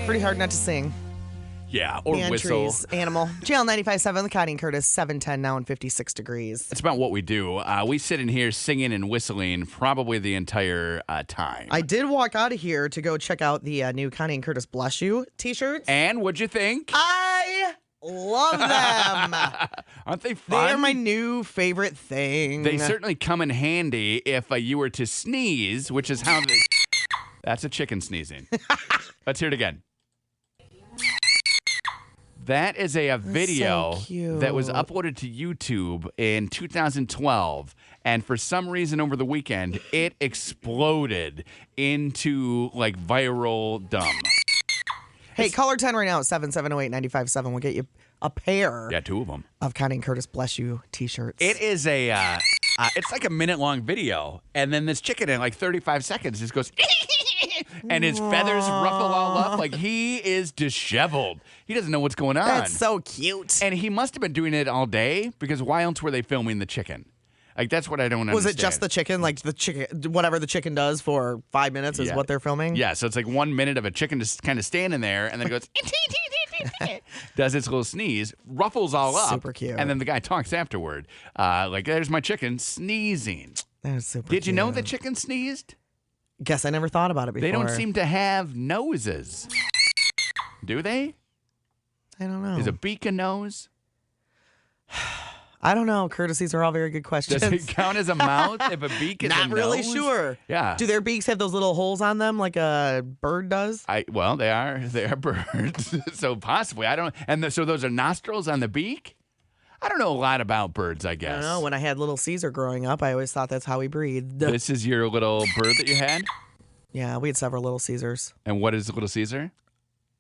Pretty hard not to sing. Yeah, or Man, whistle. trees, animal. Jail 95.7, the Connie and Curtis, 710 now and 56 degrees. That's about what we do. We sit in here singing and whistling probably the entire time. I did walk out of here to go check out the new Connie and Curtis Bless You t-shirts. And what'd you think? I love them. Aren't they fun? They are my new favorite thing. They certainly come in handy if you were to sneeze, which is how they... That's a chicken sneezing. Let's hear it again. That is a video so that was uploaded to YouTube in 2012. And for some reason over the weekend, it exploded into like viral dumb. Hey, caller 10 right now at 7708957. We'll get you a pair Yeah, two of them. of Connie and Curtis Bless You t-shirts. It is a, it's like a minute-long video. And then this chicken in like 35 seconds just goes... And his feathers ruffle all up like he is disheveled. He doesn't know what's going on. That's so cute. And he must have been doing it all day because why else were they filming the chicken? Like, that's what I don't understand. Was it just the chicken? Like the chicken, whatever the chicken does for 5 minutes is what they're filming? Yeah, so it's like 1 minute of a chicken just kind of standing there and then it goes, does its little sneeze, ruffles all up. Super cute. And then the guy talks afterward. Like, there's my chicken sneezing. That is super Did you know cute. the chicken sneezed? Guess I never thought about it before. They don't seem to have noses. Do they? I don't know. Is a beak a nose? I don't know, Curtis. These are all very good questions. Does it count as a mouth if a beak is a nose? Not really sure. Yeah. Do their beaks have those little holes on them like a bird does? Well, they are birds, so possibly. I don't. And so those are nostrils on the beak. I don't know a lot about birds. I guess. I don't know. When I had little Caesar growing up, I always thought that's how he breathed. This is your little bird that you had. Yeah, we had several little Caesars. And what is Little Caesar?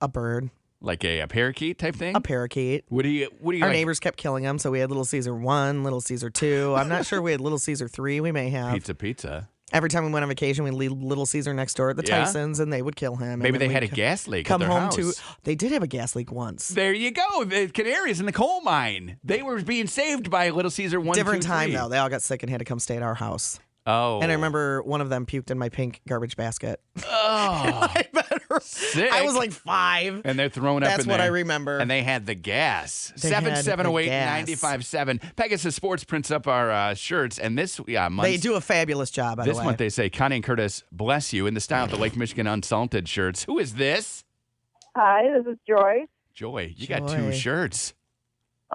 A bird, Like a parakeet type thing? a parakeet. What do you Our like? neighbors kept killing them, so we had Little Caesar 1, Little Caesar 2. I'm not sure we had Little Caesar 3. We may have. Pizza. Every time we went on vacation, we'd leave Little Caesar next door at the Yeah? Tysons, and they would kill him. Maybe and then they had a we'd gas leak come at their home house. to. They did have a gas leak once. There you go. The canaries in the coal mine. They were being saved by Little Caesar 1, Different 2, time 3. though. They all got sick and had to come stay at our house. Oh. And I remember one of them puked in my pink garbage basket. Oh. Sick. I was like 5. And they're throwing up That's in what there. I remember. And they had the gas. They had the 7708957. Pegasus Sports prints up our shirts. And this month. They do a fabulous job, by the This way. month they say, Connie and Curtis, bless you, in the style of the Lake Michigan Unsalted shirts. Who is this? Hi, this is Joy. Joy. You got Joy. 2 shirts.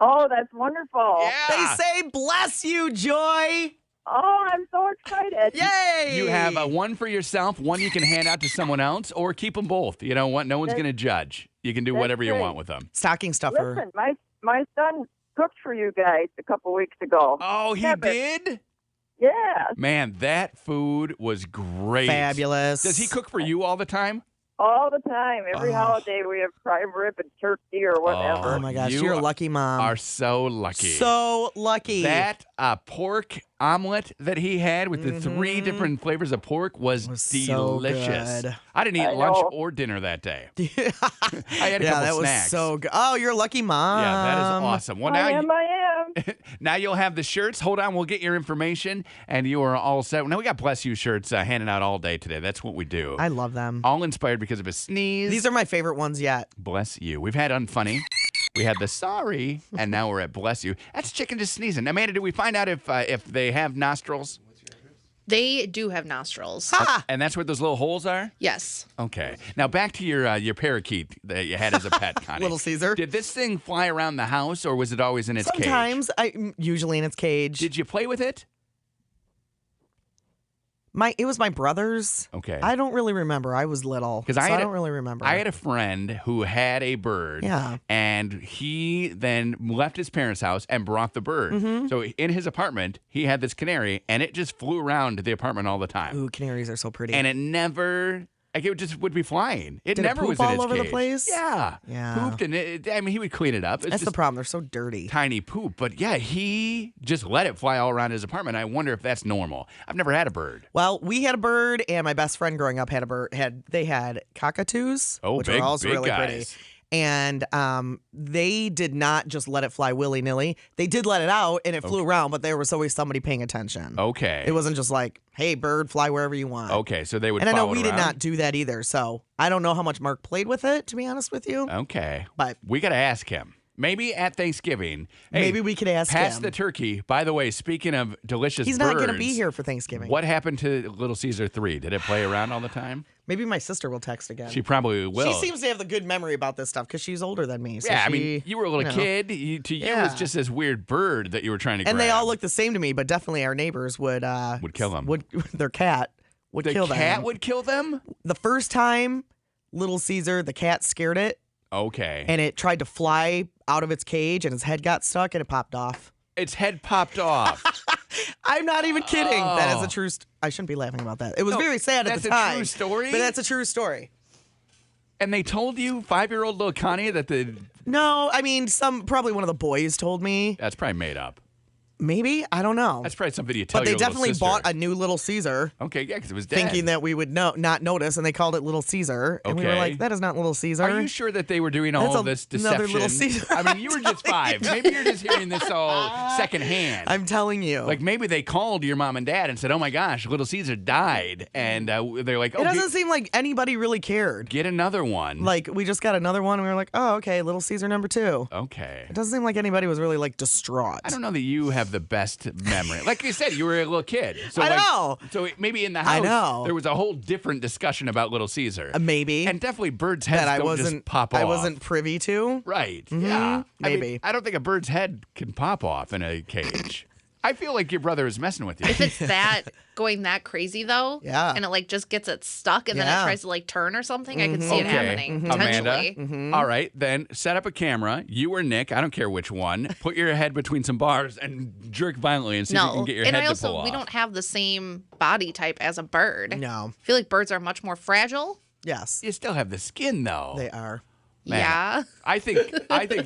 Oh, that's wonderful. Yeah. They say, bless you, Joy. Oh, I'm so excited. Yay. You have one for yourself, one you can hand out to someone else, or keep them both. You know what? No one's going to judge. You can do That's whatever you great. want with them. Stocking stuffer. Listen, my son cooked for you guys a couple weeks ago. Oh, he Epic. did? Yeah, Man, that food was great. Fabulous. Does he cook for you all the time? all the time. Every Oh. holiday we have prime rib and turkey or whatever. Oh my gosh, You you're a lucky mom. Are so lucky. So lucky. That pork omelet that he had with the 3 different flavors of pork was so delicious. good. I didn't eat I lunch know. or dinner that day. yeah, I had a couple that snacks. was so good. Oh, you're a lucky mom. Yeah, that is awesome. Well, I now am. now you'll have the shirts. Hold on, we'll get your information, and you are all set. Now we got Bless You shirts handing out all day today. That's what we do. I love them. All inspired because of a sneeze. These are my favorite ones yet. Bless You. We've had Unfunny. We had the sorry, and now we're at Bless You. That's chicken just sneezing. Now, Amanda, did we find out if they have nostrils? They do have nostrils. Ha! And that's where those little holes are? Yes. Okay. Now back to your parakeet that you had as a pet, Connie. Little Caesar. Did this thing fly around the house, or was it always in its cage? Sometimes, usually in its cage. Did you play with it? It was my brother's. Okay. I don't really remember. I was little, 'Cause so I I had don't really remember. I had a friend who had a bird. Yeah. And he then left his parents' house and brought the bird. Mm-hmm. So in his apartment, he had this canary, and it just flew around the apartment all the time. Ooh, canaries are so pretty. And it never, like, it just would be flying. It Did it never poop was in all its over the cage. place? Yeah. Yeah. Pooped, and he would clean it up. It's That's the just problem. They're so dirty. tiny poop. But yeah, he just let it fly all around his apartment. I wonder if that's normal. I've never had a bird. Well, we had a bird, and my best friend growing up had a bird. They had cockatoos, Oh, which big- were also big really guys. pretty. And they did not just let it fly willy-nilly. They did let it out, and it flew around, but there was always somebody paying attention. Okay. It wasn't just like, hey, bird, fly wherever you want. Okay, so they would And I know follow it we did around? not do that either, so I don't know how much Mark played with it, to be honest with you. Okay. But we got to ask him. Maybe at Thanksgiving. Hey, maybe we could ask pass him. the turkey. By the way, speaking of delicious He's birds. not going to be here for Thanksgiving. What happened to Little Caesar 3? Did it play around all the time? Maybe my sister will text again. She probably will. She seems to have the good memory about this stuff because she's older than me. So yeah, I she, mean, you were a little kid. To you, it was just this weird bird that you were trying to grab. And they all look the same to me, but definitely our neighbors would kill them. Their cat would kill them. The cat would kill them? The first time, Little Caesar, the cat scared it. Okay. And it tried to fly out of its cage, and its head got stuck, and it popped off. Its head popped off. I'm not even kidding. That is Oh. a true. I shouldn't be laughing about that. It was very sad at the That's a time. true story? But that's a true story. And they told you, 5-year-old little Connie, that No, I mean, probably one of the boys told me. that's probably made up. Maybe, I don't know. That's probably something you tell But they your little definitely sister. bought a new Little Caesar. Okay, yeah, because it was dead. Thinking that we would not notice, and they called it Little Caesar. And we were Okay. like, that is not Little Caesar. Are you sure that they were doing That's all this deception? another Little Caesar. I mean, you were just 5. Maybe you're just hearing this all secondhand. I'm telling you. Like maybe they called your mom and dad and said, "Oh my gosh, Little Caesar died," and they're like, "Oh, it doesn't seem like anybody really cared. get another one." Like, we just got another one, and we were like, oh, okay, Little Caesar number 2. Okay. It doesn't seem like anybody was really, like, distraught. I don't know that you have the best memory. Like you said, you were a little kid. So I know. So maybe in the I house, know. there was a whole different discussion about Little Caesar. Maybe. And definitely birds' heads that I don't wasn't just pop off. I wasn't privy to. Right. Yeah. Maybe. I don't think a bird's head can pop off in a cage. I feel like your brother is messing with you. If it's that going that crazy though, Yeah. and it like just gets it stuck and then Yeah. it tries to like turn or something, I could see it Okay. happening Amanda, potentially. all right, then set up a camera. You or Nick, I don't care which one. Put your head between some bars and jerk violently and see if you No, can get your and head I to pull also off. we don't have the same body type as a bird. No. I feel like birds are much more fragile. Yes. You still have the skin, though. They are. Man, Yeah. I think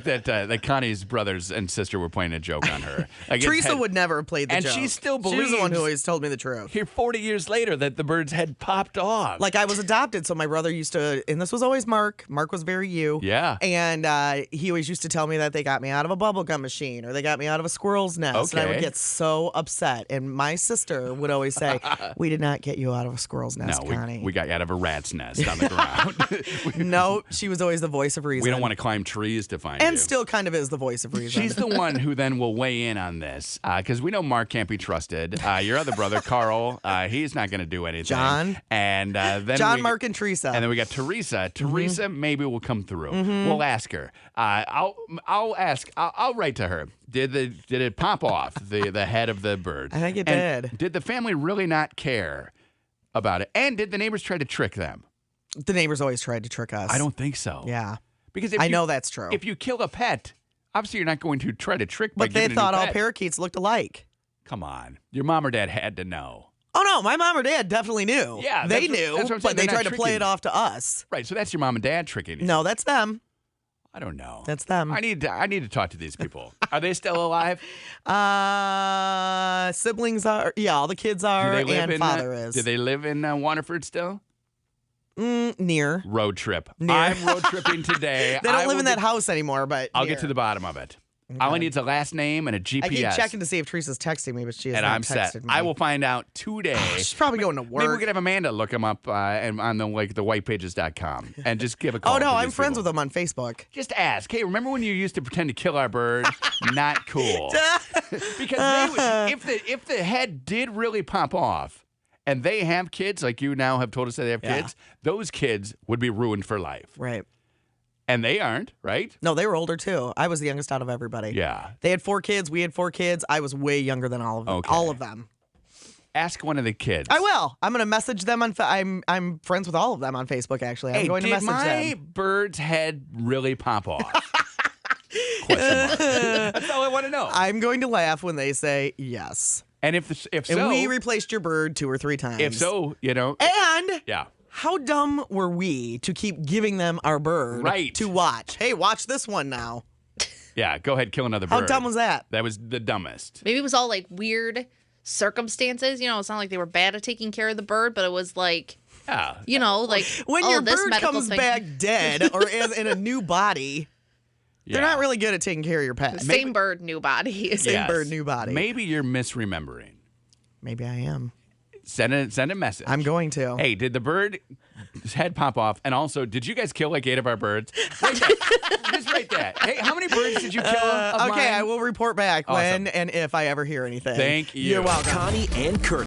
that Connie's brothers and sister were playing a joke on her. Like, its Teresa head- would never have played the And joke. she still She was the one who believes- always told me the truth. Here 40 years later that the bird's head popped off. Like, I was adopted, so my brother used to, and this was always Mark. Mark was very you. Yeah. And he always used to tell me that they got me out of a bubblegum machine or they got me out of a squirrel's nest. And I would Okay. get so upset. And my sister would always say, we did not get you out of a squirrel's nest, no, Connie. we got you out of a rat's nest on the ground. No, she was always the voice of reason. We don't want to climb trees to find And you. still kind of is the voice of reason. She's the one who then will weigh in on this because we know Mark can't be trusted. Your other brother, Carl, he's not going to do anything. John. And then John, Mark, and Teresa. And then we got Teresa. Teresa maybe will come through. We'll ask her. I'll ask. I'll write to her. Did it pop off the head of the bird? I think it And did. Did the family really not care about it? And did the neighbors try to trick them? The neighbors always tried to trick us. I don't think so. Yeah. Because if I you- know that's true. If you kill a pet, obviously you're not going to try to trick. by But they giving a new thought all pet. parakeets looked alike. Come on, your mom or dad had to know. Oh, no, my mom or dad definitely knew. Yeah, they that's what- knew, that's what I'm saying. but they They're not tried to play tricking it off to us. Right, so that's your mom and dad tricking you. No, that's them. I don't know. That's them. I need to talk to these people. Are they still alive? Siblings are, yeah, all the kids Do are, they live and in? father is. Do they live in Waterford still? Near. Road trip. Near. I'm road tripping today. They don't live in that house anymore, but I'll near. get to the bottom of it. All I need is a last name and a GPS. I keep checking to see if Teresa's texting me, but she has and not I'm set. texted me. I will find out today. She's probably going to work. Maybe we could have Amanda look him up and on the whitepages.com and just give a call. Oh, no, to I'm these friends people. with them on Facebook. Just ask. Hey, remember when you used to pretend to kill our bird? Not cool. Because if the head did really pop off, and they have kids, like you now have told us that they have Yeah. kids, those kids would be ruined for life. Right. And they aren't, right? No, they were older, too. I was the youngest out of everybody. Yeah. They had 4 kids. We had 4 kids. I was way younger than all of them. Okay. All of them. Ask one of the kids. I will. I'm going to message them on. I'm friends with all of them on Facebook. Actually, I'm Hey, going to did message my them. bird's head really pop off? Question mark. That's all I want to know. I'm going to laugh when they say yes. And if And so, we replaced your bird 2 or 3 times. if so, And yeah. how dumb were we to keep giving them our bird Right. to watch? Hey, watch this one now. Yeah, go ahead, kill another How bird. dumb was that? That was the dumbest. Maybe it was all like weird circumstances. You know, it's not like they were bad at taking care of the bird, but it was like Yeah. You know, like When oh, your this bird medical comes thing. back dead or as in a new body, Yeah. they're not really good at taking care of your pet. Same bird, new body. Same bird, new body. Maybe you're misremembering. Maybe I am. Send a message. I'm going to. Hey, did the bird's head pop off? And also, did you guys kill like 8 of our birds? Write that. Just write that. Hey, how many birds did you kill of Okay, mine? I will report back Awesome. when and if I ever hear anything. Thank you. You're welcome. Connie and Kurt.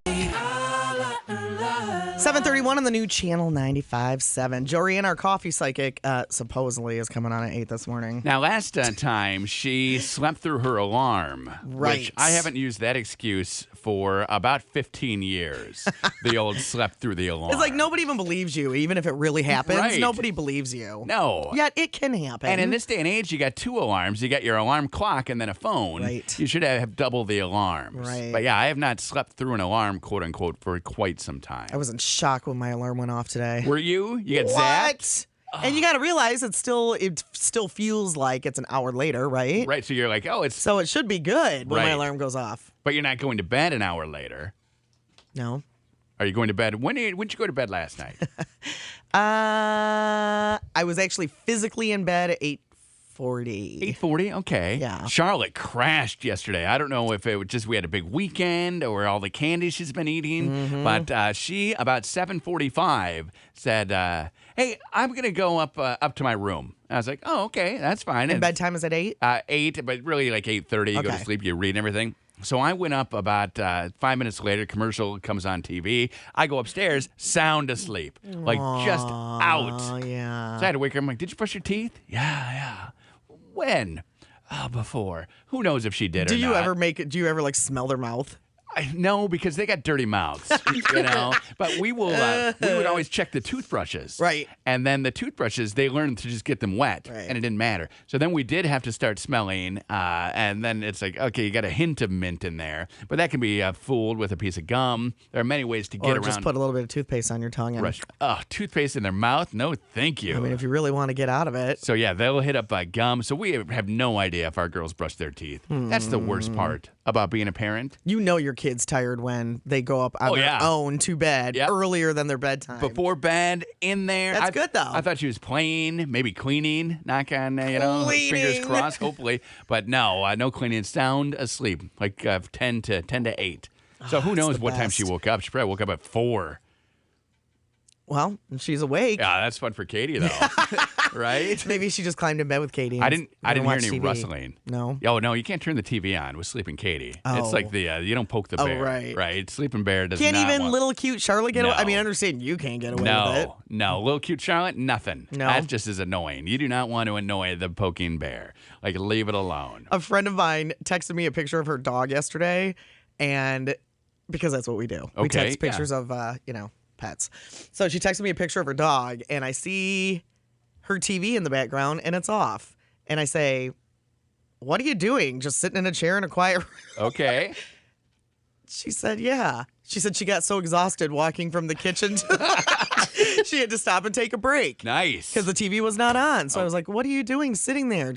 7:31 on the new channel 95.7. Jorianne, our coffee psychic, supposedly is coming on at 8 this morning. Now, last time she slept through her alarm, Right. which I haven't used that excuse for about 15 years. The old slept through the alarm. It's like nobody even believes you, even if it really happens. Right. Nobody believes you. No. Yet it can happen. And in this day and age, you got 2 alarms. You got your alarm clock and then a phone. Right. You should have double the alarms. Right. But yeah, I have not slept through an alarm, quote unquote, for quite some time. I was in shock when my alarm went off today. Were you? You got zapped? And you got to realize it still feels like it's an hour later, right? Right. So you're like, oh, it's. So it should be good when my Right. alarm goes off. But you're not going to bed an hour later. No. Are you going to bed? When did you go to bed last night? I was actually physically in bed at 8:40. 8:40. Okay. Yeah. Charlotte crashed yesterday. I don't know if it was just we had a big weekend or all the candy she's been eating, Mm-hmm. but she about 7:45 said, "Hey, I'm gonna go up to my room." I was like, "Oh, okay, that's fine." And bedtime is at 8? 8, but really like 8:30. You go to Okay. sleep, you read and everything. So I went up about 5 minutes later. Commercial comes on TV. I go upstairs, sound asleep, like just out. Oh, yeah. So I had to wake her. I'm like, "Did you brush your teeth?" Yeah. When? Before. Who knows if she did Do or you not. do you ever like smell their mouth? No, because they got dirty mouths, you know. But we would always check the toothbrushes, Right. And then the toothbrushes, they learned to just get them wet, Right. and it didn't matter. So then we did have to start smelling, and then it's like, okay, you got a hint of mint in there, but that can be fooled with a piece of gum. There are many ways to get Or around. just put a little bit of toothpaste on your tongue. And, brush. Toothpaste in their mouth? No, thank you. I mean, if you really want to get out of it. So yeah, they'll hit up gum. So we have no idea if our girls brush their teeth. That's the worst part about being a parent. You know your kid's tired when they go up on Oh, their yeah. own to bed Yep. earlier than their bedtime. Before bed, in there. That's good, though. I thought she was playing, maybe cleaning, knock on, fingers Cleaning. crossed, hopefully. But no, no cleaning. Sound asleep, like 10 to 8. So who knows the what time she best. woke up? She probably woke up at 4. Well, she's awake. Yeah, that's fun for Katie though, right? Maybe she just climbed in bed with Katie. I didn't hear watch any TV. rustling. No. Oh no, you can't turn the TV on with Sleeping Katie. It's Oh. like the you don't poke the Oh, bear, right. Sleeping Bear does Can't not even want- little cute Charlotte get away? I No. mean, I understand you can't get away with it. No, little cute Charlotte, nothing. No? That just is annoying. You do not want to annoy the poking bear. Like, leave it alone. A friend of mine texted me a picture of her dog yesterday, and because that's what we do. We Okay, text pictures of, pets. So she texted me a picture of her dog, and I see her TV in the background, and it's off. And I say, "What are you doing? Just sitting in a chair in a quiet room?" Okay. She said, "Yeah." She said she got so exhausted walking from the kitchen she had to stop and take a break Nice. because the TV was not on. Oh. So I was like, "What are you doing sitting there?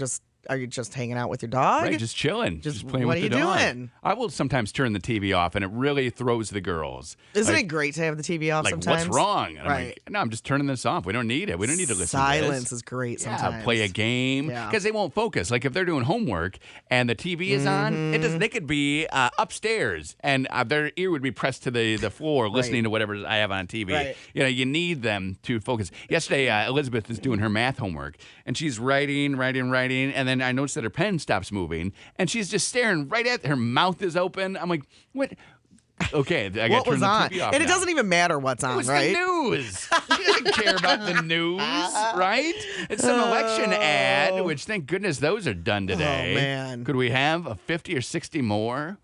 Are you just hanging out with your dog?" Right, just chilling. Just playing what with are the you dog. doing? I will sometimes turn the TV off, and it really throws the girls. Isn't Like- it great to have the TV off Like, sometimes? what's wrong? And I'm Right. like, no, I'm just turning this off. We don't need it. We don't need to listen to Silence this. is great Yeah, sometimes. play a game Yeah. because they won't focus. Like if they're doing homework and the TV is on, it doesn't. They could be upstairs and their ear would be pressed to the floor, listening to whatever I have on TV. Right. You know, you need them to focus. Yesterday, Elizabeth is doing her math homework and she's writing, and then I noticed that her pen stops moving and she's just staring right at her mouth is open. I'm like, what? Okay, I got to What turn was the on? TV off And it now. doesn't even matter what's It on, was right? the news. She doesn't care about the news, right? It's some election ad, which thank goodness those are done today. Oh, man. Could we have a 50 or 60 more?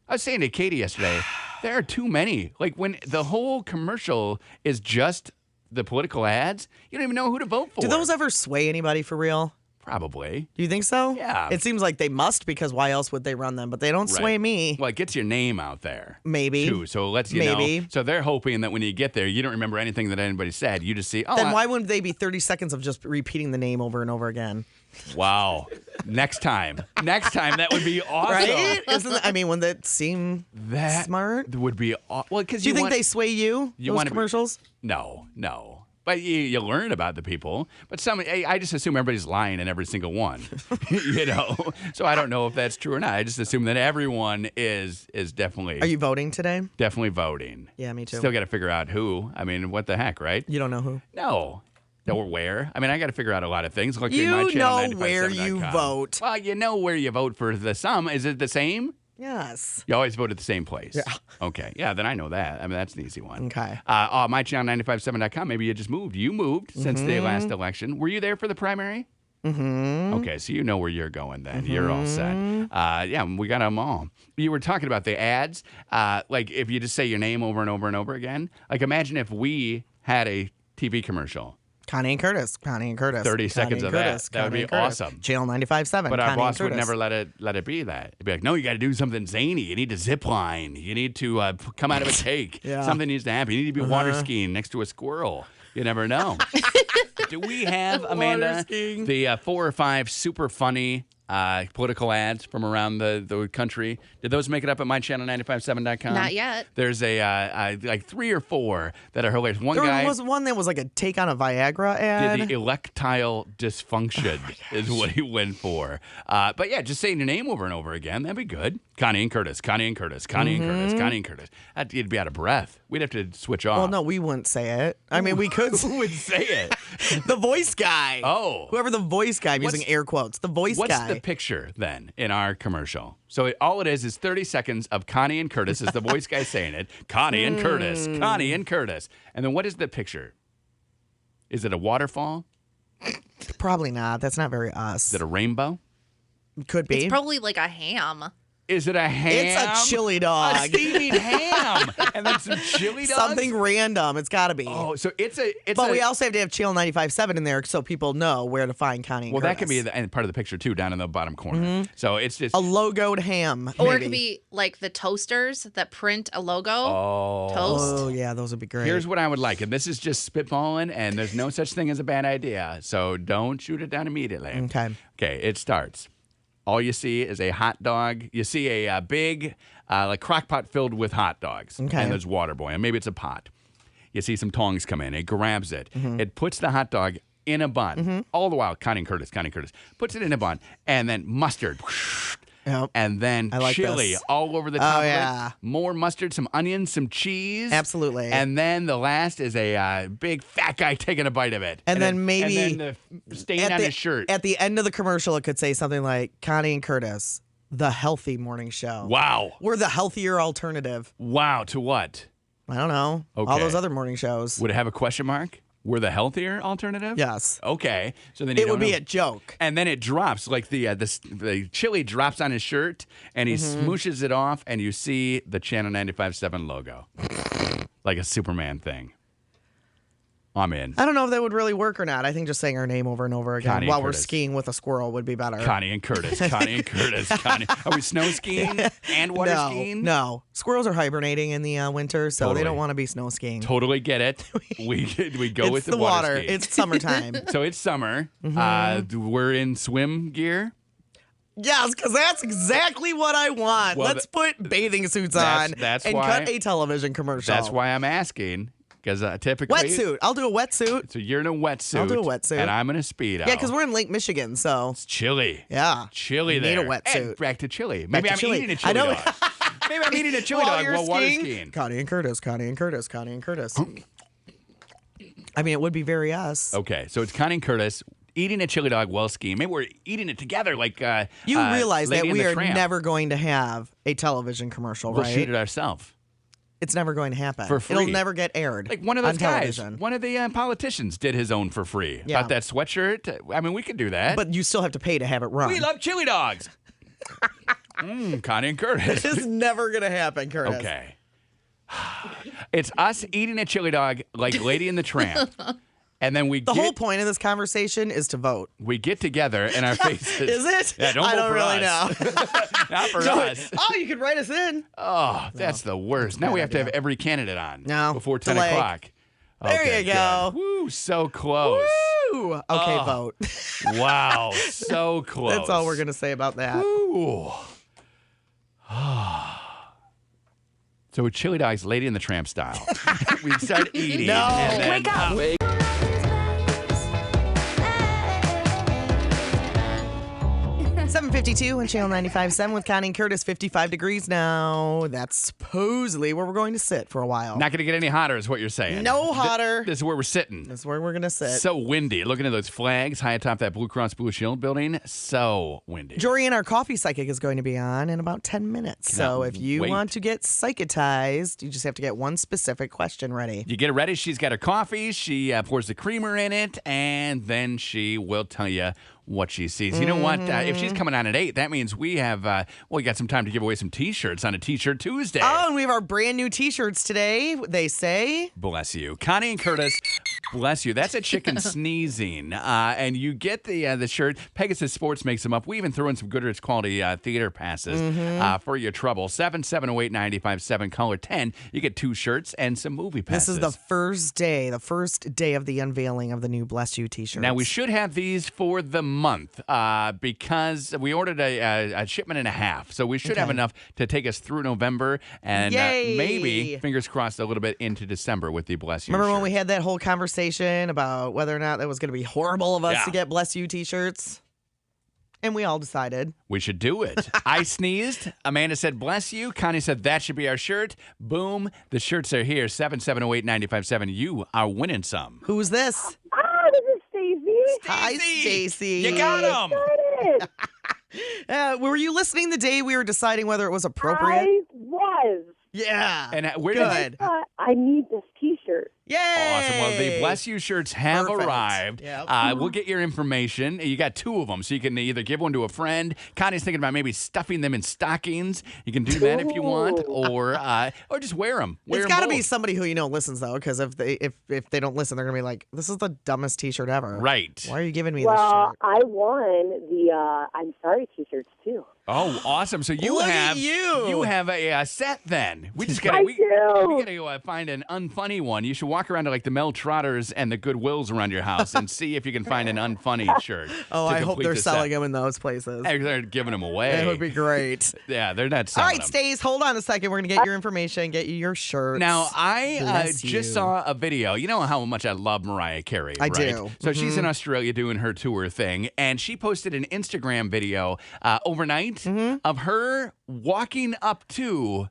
I was saying to Katie yesterday, there are too many. Like when the whole commercial is just the political ads, you don't even know who to vote for. Do those ever sway anybody for real? Probably. Do you think so? Yeah. It seems like they must because why else would they run them? But they don't sway Right. me. Well, it gets your name out there. Maybe. Too, so it lets you Maybe. know. So they're hoping that when you get there, you don't remember anything that anybody said. You just see, oh, Then why wouldn't they be 30 seconds of just repeating the name over and over again? wow. Next time, that would be awesome. Right? Wouldn't that seem That smart? would be well, because Do you think they sway you? you those wanna be- commercials? No. But you learn about the people. But I just assume everybody's lying in every single one, So I don't know if that's true or not. I just assume that everyone is definitely. Are you voting today? Definitely voting? Yeah, me too. Still got to figure out who. I mean, what the heck, right? You don't know who? No. Or where. I mean, I got to figure out a lot of things. Look You at my channel, know where you 957.com. vote. Well, you know where you vote for the sum. Is it the same? Yes. You always vote at the same place. Yeah. Okay. Yeah, then I know that. I mean, that's an easy one. Okay. MyChannel957.com. Maybe you just moved. You moved since the last election. Were you there for the primary? Mm-hmm. Okay, so you know where you're going then. You're all set. Yeah, we got them all. You were talking about the ads. Like if you just say your name over and over and over again. Like imagine if we had a TV commercial. Connie and Curtis. 30 seconds of that. That would be awesome. Channel 95.7. But our Connie boss and would Curtis. never let it be that. It'd be like, no, you got to do something zany. You need to zip line. You need to come out of a cake. Yeah. Something needs to happen. You need to be water skiing next to a squirrel. You never know. Do we have, Amanda, skiing. the 4 or 5 super funny political ads from around the country? Did those make it up at mychannel957.com? Not yet. There's like 3 or 4 that are hilarious. One There guy was one that was like a take on a Viagra ad. did the electile dysfunction is what he went for. But yeah, just saying your name over and over again, that'd be good. Connie and Curtis, Connie and Curtis, Connie and Curtis, Connie and Curtis. You'd be out of breath. We'd have to switch off. Well, no, we wouldn't say it. I mean, we could. Who would say it? The voice guy. Oh. Whoever the voice guy, I'm What's- using air quotes. The voice What's guy. the picture then in our commercial? So all it is 30 seconds of Connie and Curtis is the voice guy saying it. Connie and Curtis, Connie and Curtis. And then what is the picture? Is it a waterfall? Probably not. That's not very us. Is it a rainbow? Could be. It's probably like a ham. Is it a ham? It's a chili dog. A steaming ham. And then some chili dogs? Something random. It's got to be. Oh, so it's But we also have to have Channel 95.7 in there so people know where to find Connie and well, that Curtis. could be and part of the picture too, down in the bottom corner. So it's just a logoed ham. Or it maybe. could be like the toasters that print a logo. oh. Toast. Oh, yeah, those would be great. Here's what I would like, and this is just spitballing, and there's no such thing as a bad idea. So don't shoot it down immediately. Okay. Okay, it starts. All you see is a hot dog. You see a big, like crock pot filled with hot dogs. Okay. And there's water boiling. Maybe it's a pot. You see some tongs come in. It grabs it. It puts the hot dog in a bun. All the while, Connie and Curtis, puts it in a bun. And then mustard. Yep. And then I like chili this. all over the top yeah. of it. More mustard, some onions, some cheese. Absolutely. And then the last is a big fat guy taking a bite of it. And then maybe And then the stain on his shirt. At the end of the commercial, it could say something like Connie and Curtis, the healthy morning show. Wow. We're the healthier alternative. Wow. To what? I don't know. All Okay. those other morning shows. Would it have a question mark? We're the healthier alternative? Yes. Okay. So then It would be a joke. And then it drops, like the chili drops on his shirt, and he smooshes it off, and you see the Channel 95.7 logo. Like a Superman thing. I'm in. I don't know if that would really work or not. I think just saying our name over and over again Connie while and we're Curtis. skiing with a squirrel would be better. Connie and Curtis. Connie and Curtis. Connie. Are we snow skiing and water no, skiing? no. Squirrels are hibernating in the winter, so Totally. they don't want to be snow skiing. Totally get it. We go it's with the water skiing. It's summertime. So it's summer. We're in swim gear. Yes, because that's exactly what I want. Well, Let's put bathing suits that's- on that's and why- cut a television commercial. That's why I'm asking. Because typically. Wetsuit. I'll do a wetsuit. So you're in a wetsuit. I'll do a wetsuit. And I'm in a Speedo. Yeah, because we're in Lake Michigan, so It's chilly. yeah. Chilly You need there. a wetsuit. And back to chili. Back Maybe to I'm chili. eating a I chili know. dog. Maybe I'm eating a chili While dog you're while water skiing, skiing. Connie and Curtis, Connie and Curtis, Connie and Curtis. I mean, it would be very us. Okay, so it's Connie and Curtis eating a chili dog while skiing. Maybe we're eating it together like You realize that Lady and we the are Tramp. never going to have a television commercial, We'll right? shoot it ourselves. It's never going to happen. For free. It'll never get aired. Like one of those on guys, television. one of the politicians did his own for free. Yeah. About that sweatshirt. I mean, we could do that. But you still have to pay to have it run. we love chili dogs. Connie and Curtis. It's never going to happen, Curtis. Okay. It's us eating a chili dog like Lady and the Tramp. And then The whole point of this conversation is to vote. we get together and our faces. Is it? Yeah, don't I vote don't for really us. know. Not for Don't- us. Oh, you could write us in. Oh, that's the worst. Now we have to have every candidate on No, before 10 delay. o'clock. There Okay, you go. good. Woo, so close. Woo! Woo! Okay, vote. Wow, so close. That's all we're going to say about that. Ooh. So chili dogs, Lady and the Tramp style. We start eating. No. And then, Wake up. Wake 7:52 on Channel 95.7 with Connie and Curtis. 55 degrees now. That's supposedly where we're going to sit for a while. Not going to get any hotter is what you're saying. No hotter. This is where we're sitting. That's where we're going to sit. So windy. Looking at those flags high atop that Blue Cross Blue Shield building. So windy. Jorian, our coffee psychic, is going to be on in about 10 minutes. So if you wait. want to get psychitized, you just have to get one specific question ready. You get it ready. She's got her coffee. She pours the creamer in it, and then she will tell you what she sees. You know what? If she's coming on at 8, that means we have, we got some time to give away some T-shirts on a T-shirt Tuesday. Oh, and we have our brand new T-shirts today. They say, Bless you. Connie and Curtis, bless you. That's a chicken sneezing. And you get the shirt. Pegasus Sports makes them up. We even throw in some Goodrich quality theater passes for your trouble. 7708957, caller 10. You get 2 shirts and some movie passes. this is the first day of the unveiling of the new Bless You T-shirts. Now, we should have these for the month because we ordered a shipment and a half. So we should have enough to take us through November and maybe, fingers crossed, a little bit into December with the Bless You Remember when shirt. we had that whole conversation about whether or not that was going to be horrible of us to get Bless You T-shirts? And we all decided. We should do it. I sneezed. Amanda said, bless you. Connie said, that should be our shirt. Boom. The shirts are here. 7708957. You are winning some. Who's this? Oh, this is Stacey. Hi, Stacy. You got them. Were you listening the day we were deciding whether it was appropriate? I was. Yeah. And where Good. I need this T-shirt. Yay! Awesome. Well, the Bless You shirts have Perfect. arrived. Yep. We'll get your information. You got 2 of them, so you can either give one to a friend. Connie's thinking about maybe stuffing them in stockings. You can do that if you want, or just wear them. It's got to be somebody who you know listens though, because if they don't listen, they're gonna be like, "This is the dumbest T-shirt ever." Right. Why are you giving me this Well, shirt? I won the I'm Sorry T-shirts too. Oh, awesome! So you Look at have you. have a set then. We just I got do. we got to find an unfunny one. You should walk around to like the Mel Trotters and the Goodwills around your house and see if you can find an unfunny shirt. Oh, to I hope complete they're the selling set. them in those places. Hey, they're giving them away. That would be great. Yeah, they're not All selling right, them. Stace, hold on a second. We're gonna get your information, get you your shirts. Now, I Bless just you. saw a video. You know how much I love Mariah Carey, I right? do. So she's in Australia doing her tour thing, and she posted an Instagram video overnight of her walking up to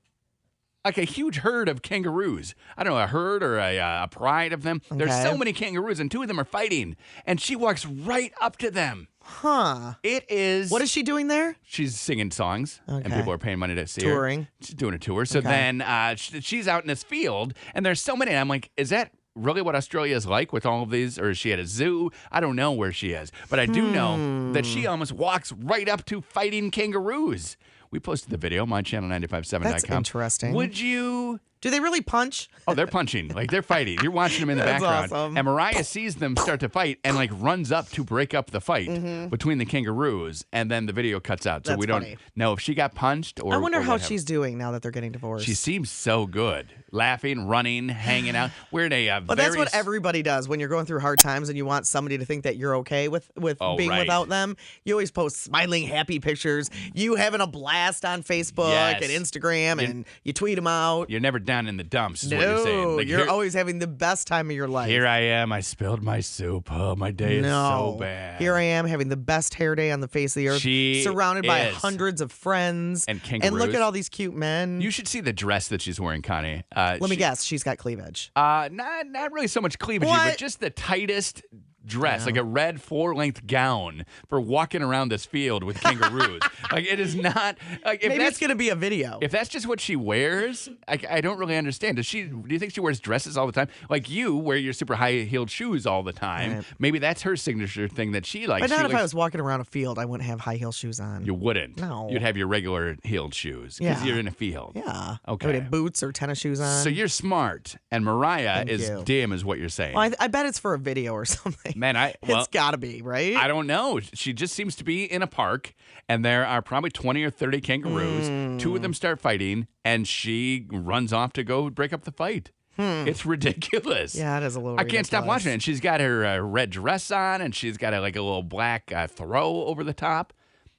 like a huge herd of kangaroos. I don't know, a herd or a pride of them. There's Okay. so many kangaroos, and 2 of them are fighting, and she walks right up to them. Huh. It is... What is she doing there? She's singing songs, and Okay. people are paying money to see Touring. her. She's doing a tour. So Okay. then she's out in this field, and there's so many. And I'm like, is that really what Australia is like with all of these? Or is she at a zoo? I don't know where she is. But I do know that she almost walks right up to fighting kangaroos. We posted the video, mychannel957.com. That's interesting. Would you... Do they really punch? Oh, they're punching. Like, they're fighting. You're watching them in the That's background. awesome. And Mariah sees them start to fight and, like, runs up to break up the fight between the kangaroos. And then the video cuts out. So That's we don't funny. know if she got punched or I wonder or how what happened. she's doing now that they're getting divorced. She seems so good. Laughing, running, hanging out. We're in a But that's what everybody does when you're going through hard times and you want somebody to think that you're okay with Oh, being right. without them. You always post smiling, happy pictures. You having a blast on Facebook Yes. and Instagram, and you tweet them out. You're never down in the dumps, is what you're saying. No, Like, you're here, always having the best time of your life. here I am. I spilled my soup. Oh, my day is no, so bad. Here I am having the best hair day on the face of the earth, She surrounded by is. hundreds of friends And look kangaroos. at all these cute men. You should see the dress that she's wearing, Connie. Let me guess, she's got cleavage. Not really so much cleavage, What? but just the tightest dress, like a red 4-length gown for walking around this field with kangaroos. Like, it is not like if Maybe that's it's gonna be a video. if that's just what she wears. I don't really understand. Do you think she wears dresses all the time? Like you wear your super high-heeled shoes all the time. Right. Maybe that's her signature thing that she likes. But not She if I likes- was walking around a field, I wouldn't have high heel shoes on. You wouldn't. No. You'd have your regular heeled shoes because Yeah. you're in a field. Yeah. Okay. I would have boots or tennis shoes on. So you're smart, and Mariah Thank is you. dim, is what you're saying. Well, I bet it's for a video or something. Man, It's got to be, right? I don't know. She just seems to be in a park, and there are probably 20 or 30 kangaroos. 2 of them start fighting, and she runs off to go break up the fight. It's ridiculous. Yeah, it is a little I can't stop ridiculous. watching it. And she's got her red dress on, and she's got a little black throw over the top.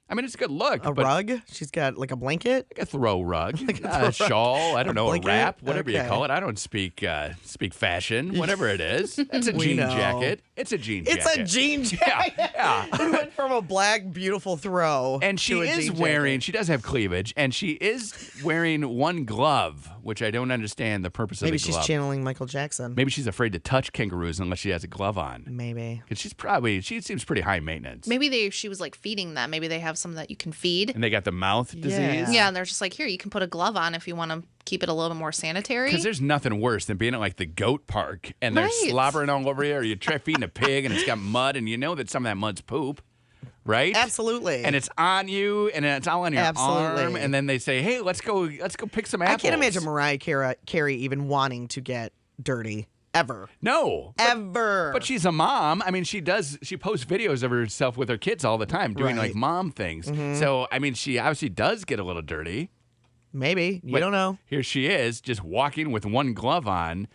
I mean, it's a good look. A but rug? She's got like a blanket? like a throw rug, Like a a throw rug. shawl. I don't know, a blanket? wrap, whatever you Okay. call it. I don't speak fashion, whatever it is. It's a We jean know. jacket. It's a jean jacket. It's a jean jacket. Yeah. We went from a black, beautiful throw. And she to a is jean wearing, jacket. she does have cleavage, and she is wearing one glove, which I don't understand the purpose Maybe of the she's glove. channeling Michael Jackson. Maybe she's afraid to touch kangaroos unless she has a glove on. Maybe. Because she seems pretty high maintenance. Maybe she was like feeding them. Maybe they have some that you can feed. And they got the mouth disease. Yeah. Yeah, and they're just like, here, you can put a glove on if you want to keep it a little bit more sanitary. Because there's nothing worse than being at like the goat park and they're Right. slobbering all over you, or you try feeding a pig and it's got mud and you know that some of that mud's poop, right? Absolutely. And it's on you and it's all on your Absolutely. arm, and then they say, "Hey, let's go pick some apples." I can't imagine Mariah Carey even wanting to get dirty. Ever. No, Ever. but she's a mom. I mean, she posts videos of herself with her kids all the time doing like Right. mom things. So I mean, she obviously does get a little dirty. Maybe. You But don't know. Here she is, just walking with one glove on,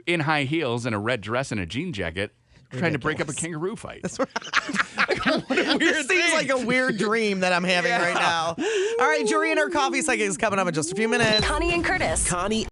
in high heels and a red dress and a jean jacket, trying to break up a kangaroo fight. This seems like a weird dream that I'm having right now. All right, Jury and her coffee segment is coming up in just a few minutes. Connie and Curtis. Connie